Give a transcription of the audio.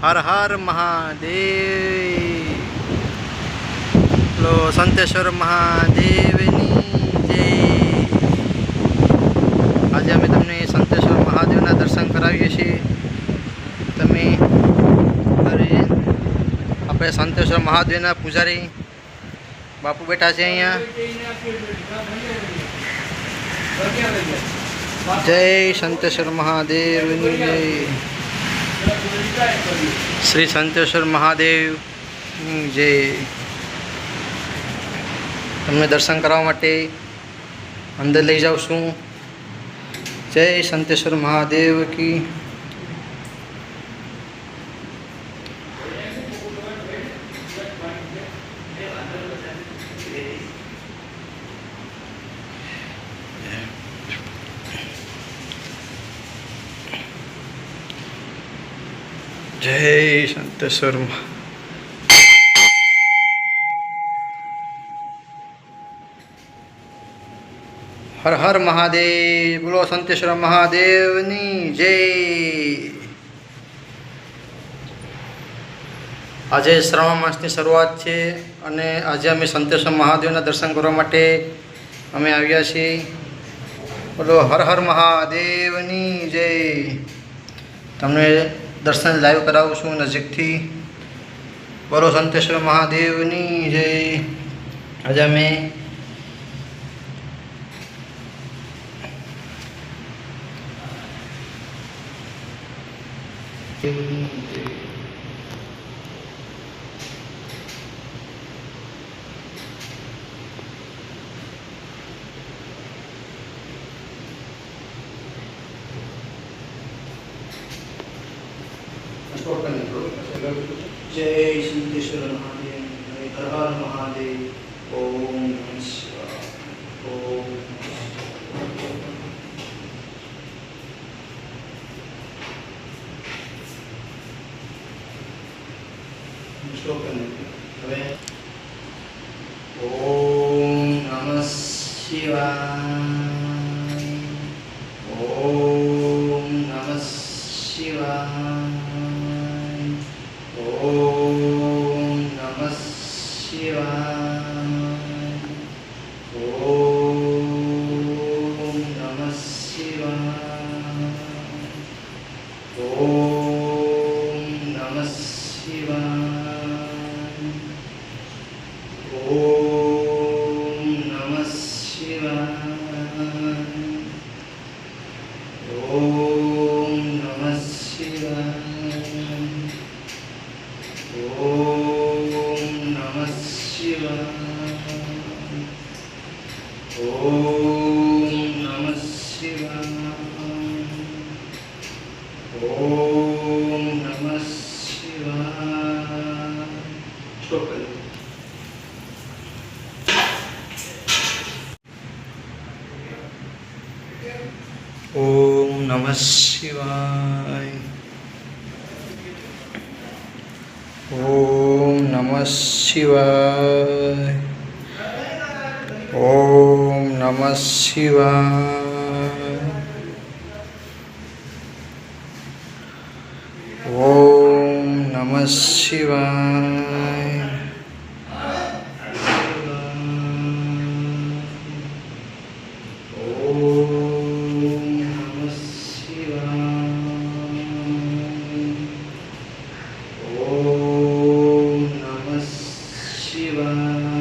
હર હર મહાદેવ. લો સંતેશ્વર મહાદેવની જય. આજે અમે તમને સંતેશ્વર મહાદેવના દર્શન કરાવીએ છીએ. તમે આપણે સંતેશ્વર મહાદેવના પૂજારી બાપુ બેઠા છે અહીંયા. જય સંતેશ્વર મહાદેવની જય. શ્રી સંતેશ્વર મહાદેવ જય. તમને દર્શન કરવા માટે અંદર લઈ જાઉં છું. જય સંતેશ્વર મહાદેવ કી. જય સંતેશ્વર. હર હર મહાદેવ. બોલો સંતેશ્વર મહાદેવની જય. આજે શ્રાવણ માસની શરૂઆત છે અને આજે અમે સંતેશ્વર મહાદેવના દર્શન કરવા માટે અમે આવ્યા છીએ. બોલો હર હર મહાદેવની જય. તમને દર્શન લાઈવ કરાવું છું નજીકથી. બોલો સંતેશ્વર મહાદેવની જય. આજે અમે જય સિદ્ધેશ્વર મહાદેવ. હર હર મહાદેવ. ઓમ નમઃ શિવાય. ઓમ હવે ઓમ નમઃ શિવાય. ઓમ નમઃ શિવાય. ઓમ નમઃ શિવાય. ઓમ નમઃ શિવાય. ઓમ નમઃ શિવાય. ઓમ નમઃ શિવાય. ઓમ નમઃ શિવાય. ઓમ નમઃ શિવાય. ઓમ નમઃ શિવાય. ઓમ નમઃ શિવાય. સ્ટોપ કરી. ઓમ નમઃ શિવાય. ઓમ નમઃ શિવાય. ઓમ નમઃ શિવાય. ઓમ નમઃ શિવાય. ઓમ નમઃ શિવાય.